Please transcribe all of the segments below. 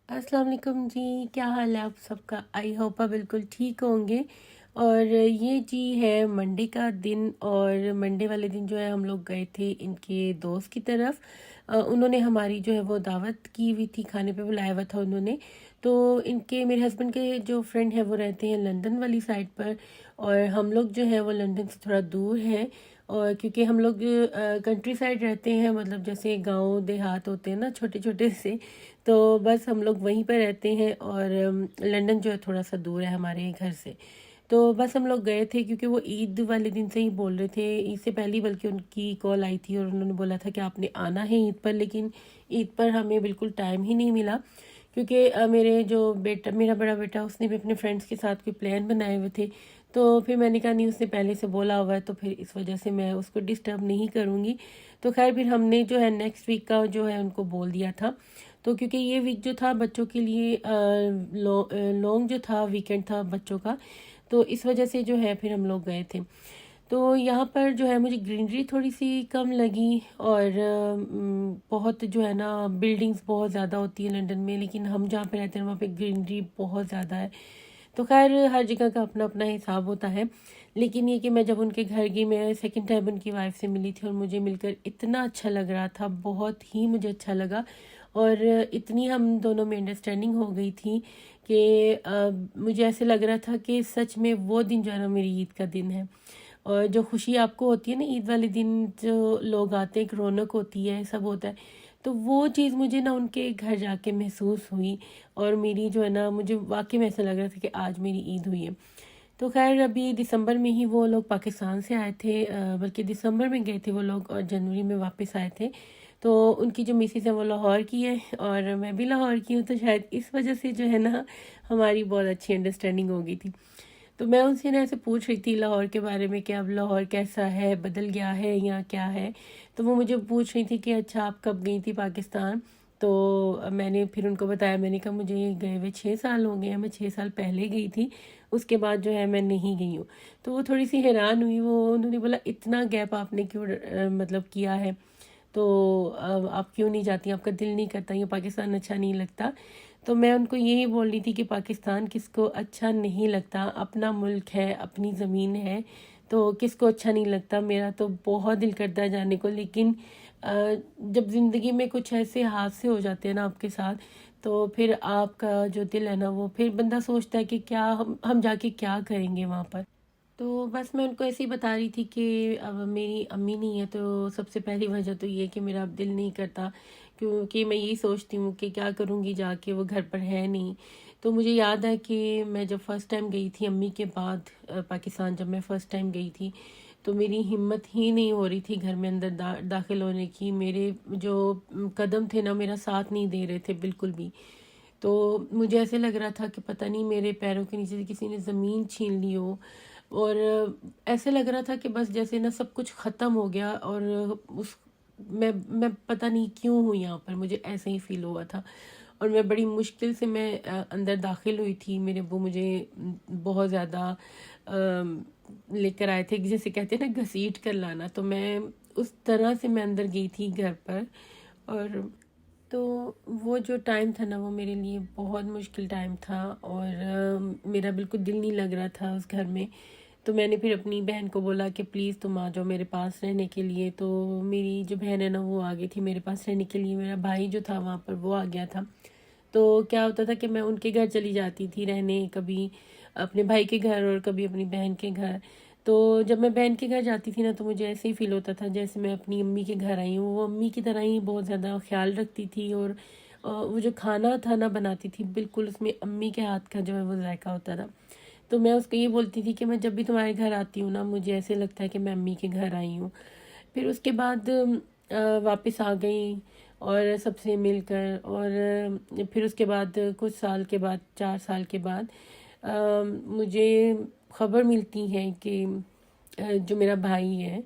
अस्सलाम वालेकुम जी। क्या हाल है आप सबका? आई होप आप बिल्कुल ठीक होंगे। और ये जी है मंडे का दिन, और मंडे वाले दिन जो है हम लोग गए थे इनके दोस्त की तरफ। उन्होंने हमारी जो है वो दावत की हुई थी, खाने पे बुलाया हुआ था उन्होंने। तो इनके मेरे हस्बैंड के जो फ्रेंड है वो रहते हैं लंदन वाली साइड पर, और हम लोग जो है वो लंदन से थोड़ा दूर हैं। और क्योंकि हम लोग कंट्री साइड रहते हैं, मतलब जैसे गांव देहात होते हैं ना छोटे छोटे से, तो बस हम लोग वहीं पर रहते हैं। और लंदन जो है थोड़ा सा दूर है हमारे घर से। तो बस हम लोग गए थे क्योंकि वो ईद वाले दिन से ही बोल रहे थे, ईद से पहले ही बल्कि उनकी कॉल आई थी और उन्होंने बोला था कि आपने आना है ईद पर। लेकिन ईद पर हमें बिल्कुल टाइम ही नहीं मिला, क्योंकि मेरा बड़ा बेटा, उसने भी अपने फ्रेंड्स के साथ कोई प्लान बनाए हुए थे। तो फिर मैंने कहा नहीं, उसने पहले से बोला हुआ है तो फिर इस वजह से मैं उसको डिस्टर्ब नहीं करूँगी। तो खैर फिर हमने जो है नेक्स्ट वीक का जो है उनको बोल दिया था। तो क्योंकि ये वीक जो था बच्चों के लिए लॉन्ग जो था वीकेंड था बच्चों का, तो इस वजह से जो है फिर हम लोग गए थे। तो यहाँ पर जो है मुझे ग्रीनरी थोड़ी सी कम लगी, और बहुत जो है ना बिल्डिंग्स बहुत ज़्यादा होती है लंदन में, लेकिन हम जहाँ पे रहते हैं वहाँ पे ग्रीनरी बहुत ज़्यादा है। तो खैर हर जगह का अपना अपना हिसाब होता है। लेकिन ये कि मैं जब उनके घर गई, मैं सेकंड टाइम उनकी वाइफ से मिली थी और मुझे मिलकर इतना अच्छा लग रहा था, बहुत ही मुझे अच्छा लगा। और इतनी हम दोनों में अंडरस्टैंडिंग हो गई थी कि मुझे ऐसे लग रहा था कि सच में वो दिन जो है ना मेरी ईद का दिन है। और जो खुशी आपको होती है ना ईद वाले दिन, जो लोग आते हैं, एक रौनक होती है, सब होता है, तो वो चीज़ मुझे ना उनके घर जाके महसूस हुई। और मेरी जो है ना, मुझे वाकई में ऐसा लग रहा था कि आज मेरी ईद हुई है। तो खैर अभी दिसंबर में ही वो लोग पाकिस्तान से आए थे, बल्कि दिसंबर में गए थे वो लोग और जनवरी में वापस आए थे। तो उनकी जो मिसेस है वो लाहौर की है और मैं भी लाहौर की हूँ, तो शायद इस वजह से जो है ना हमारी बहुत अच्छी अंडरस्टैंडिंग हो गई थी। तो मैं उनसे ना ऐसे पूछ रही थी लाहौर के बारे में कि अब लाहौर कैसा है, बदल गया है या क्या है। तो वो मुझे पूछ रही थी कि अच्छा आप कब गई थी पाकिस्तान। तो मैंने फिर उनको बताया, मैंने कहा मुझे गए हुए 6 साल हो गए हैं, मैं 6 साल पहले गई थी, उसके बाद जो है मैं नहीं गई हूँ। तो वो थोड़ी सी हैरान हुई, वो उन्होंने बोला इतना गैप आपने क्यों मतलब किया है, तो आप क्यों नहीं जाती, आपका दिल नहीं करता, ये पाकिस्तान अच्छा नहीं लगता। तो मैं उनको यही बोल रही थी कि पाकिस्तान किसको अच्छा नहीं लगता, अपना मुल्क है, अपनी ज़मीन है, तो किसको अच्छा नहीं लगता। मेरा तो बहुत दिल करता है जाने को, लेकिन जब ज़िंदगी में कुछ ऐसे हादसे हो जाते हैं ना आपके साथ, तो फिर आपका जो दिल है ना, वो फिर बंदा सोचता है कि क्या हम जाके क्या करेंगे वहाँ पर। तो बस मैं उनको ऐसे ही बता रही थी कि अब मेरी अम्मी नहीं है, तो सबसे पहली वजह तो ये कि मेरा अब दिल नहीं करता, क्योंकि मैं यही सोचती हूँ कि क्या करूँगी जाके, वो घर पर है नहीं। तो मुझे याद है कि मैं जब फ़र्स्ट टाइम गई थी अम्मी के बाद पाकिस्तान, जब मैं फ़र्स्ट टाइम गई थी, तो मेरी हिम्मत ही नहीं हो रही थी घर में अंदर दाखिल होने की। मेरे जो कदम थे ना, मेरा साथ नहीं दे रहे थे बिल्कुल भी। तो मुझे ऐसे लग रहा था कि पता नहीं मेरे पैरों के नीचे से किसी ने ज़मीन छीन ली हो। और ऐसे लग रहा था कि बस जैसे ना सब कुछ ख़त्म हो गया, और उस मैं पता नहीं क्यों हूँ यहाँ पर, मुझे ऐसे ही फील हुआ था। और मैं बड़ी मुश्किल से मैं अंदर दाखिल हुई थी। मेरे अब्बू मुझे बहुत ज़्यादा लेकर आए थे, जैसे कहते हैं ना घसीट कर लाना, तो मैं उस तरह से मैं अंदर गई थी घर पर। और तो वो जो टाइम था ना, वो मेरे लिए बहुत मुश्किल टाइम था, और मेरा बिल्कुल दिल नहीं लग रहा था उस घर में। तो मैंने फिर अपनी बहन को बोला कि प्लीज़ तुम आ जाओ मेरे पास रहने के लिए। तो मेरी जो बहन है ना वो आ गई थी मेरे पास रहने के लिए, मेरा भाई जो था वहाँ पर वो आ गया था। तो क्या होता था कि मैं उनके घर चली जाती थी रहने, कभी अपने भाई के घर और कभी अपनी बहन के घर। तो जब मैं बहन के घर जाती थी ना, तो मुझे ऐसे ही फील होता था जैसे मैं अपनी अम्मी के घर आई हूँ। वो अम्मी की तरह ही बहुत ज़्यादा ख्याल रखती थी, और वो जो खाना था ना बनाती थी, बिल्कुल उसमें अम्मी के हाथ का जो है वो जायका होता था। तो मैं उसको ये बोलती थी कि मैं जब भी तुम्हारे घर आती हूँ ना, मुझे ऐसे लगता है कि मैं अम्मी के घर आई हूँ। फिर उसके बाद वापस आ गई और सबसे मिलकर, और फिर उसके बाद कुछ साल के बाद, 4 साल के बाद मुझे खबर मिलती है कि जो मेरा भाई है,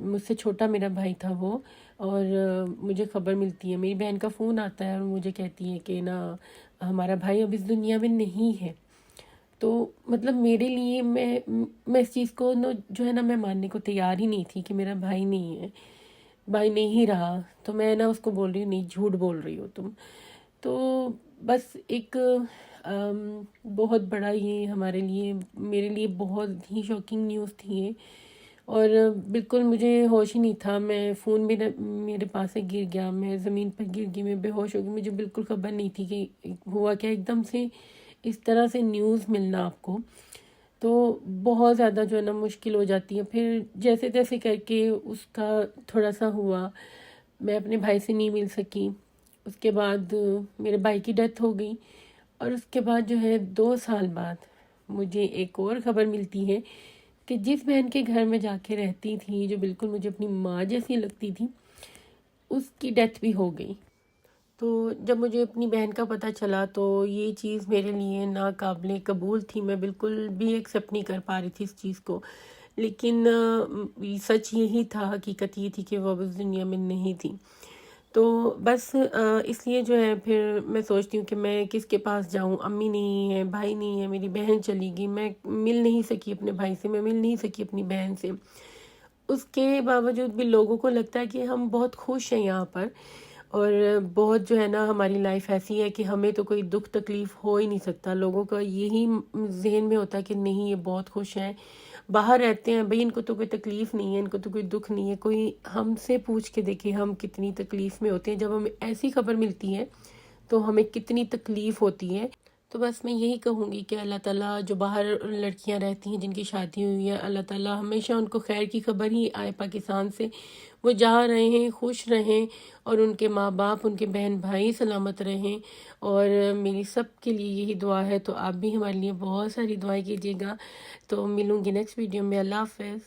मुझसे छोटा मेरा भाई था वो। और मुझे खबर मिलती है, मेरी बहन का फ़ोन आता है और मुझे कहती है कि ना हमारा भाई अब इस दुनिया में नहीं है। तो मतलब मेरे लिए मैं इस चीज़ को न जो है ना, मैं मानने को तैयार ही नहीं थी कि मेरा भाई नहीं है, भाई नहीं रहा। तो मैं ना उसको बोल रही हूँ नहीं, झूठ बोल रही हो तुम। تو بس ایک بہت بڑا یہ ہمارے لیے میرے لیے بہت ہی شاکنگ نیوز تھی یہ، اور بالکل مجھے ہوش ہی نہیں تھا، میں فون میرے پاس سے گر گیا، میں زمین پر گر گئی، میں بے ہوش ہو گئی، مجھے بالکل خبر نہیں تھی کہ ہوا کیا، ایک دم سے اس طرح سے نیوز ملنا آپ کو تو بہت زیادہ جو ہے نا مشکل ہو جاتی ہے۔ پھر جیسے تیسے کر کے اس کا تھوڑا سا ہوا، میں اپنے بھائی سے نہیں مل سکی، اس کے بعد میرے بھائی کی ڈیتھ ہو گئی، اور اس کے بعد جو ہے 2 سال بعد مجھے ایک اور خبر ملتی ہے کہ جس بہن کے گھر میں جا کے رہتی تھی، جو بالکل مجھے اپنی ماں جیسی لگتی تھی، اس کی ڈیتھ بھی ہو گئی۔ تو جب مجھے اپنی بہن کا پتہ چلا تو یہ چیز میرے لیے ناقابل قبول تھی، میں بالکل بھی ایکسیپٹ نہیں کر پا رہی تھی اس چیز کو، لیکن سچ یہی تھا، حقیقت یہ تھی کہ وہ اب اس دنیا میں نہیں تھی۔ تو بس اس لیے جو ہے پھر میں سوچتی ہوں کہ میں کس کے پاس جاؤں، امی نہیں ہے، بھائی نہیں ہے، میری بہن چلی گئی، میں مل نہیں سکی اپنے بھائی سے، میں مل نہیں سکی اپنی بہن سے، اس کے باوجود بھی لوگوں کو لگتا ہے کہ ہم بہت خوش ہیں یہاں پر، اور بہت جو ہے نا ہماری لائف ایسی ہے کہ ہمیں تو کوئی دکھ تکلیف ہو ہی نہیں سکتا، لوگوں کا یہی ذہن میں ہوتا ہے کہ نہیں یہ بہت خوش ہیں، باہر رہتے ہیں، بھئی ان کو تو کوئی تکلیف نہیں ہے، ان کو تو کوئی دکھ نہیں ہے۔ کوئی ہم سے پوچھ کے دیکھے ہم کتنی تکلیف میں ہوتے ہیں، جب ہمیں ایسی خبر ملتی ہے تو ہمیں کتنی تکلیف ہوتی ہے۔ تو بس میں یہی کہوں گی کہ اللہ تعالیٰ جو باہر لڑکیاں رہتی ہیں جن کی شادی ہوئی ہے، اللہ تعالیٰ ہمیشہ ان کو خیر کی خبر ہی آئے پاکستان سے، وہ جہاں رہیں خوش رہیں، اور ان کے ماں باپ ان کے بہن بھائی سلامت رہیں، اور میری سب کے لیے یہی دعا ہے۔ تو آپ بھی ہمارے لیے بہت ساری دعائیں کیجیے گا۔ تو ملوں گی نیکسٹ ویڈیو میں، اللہ حافظ۔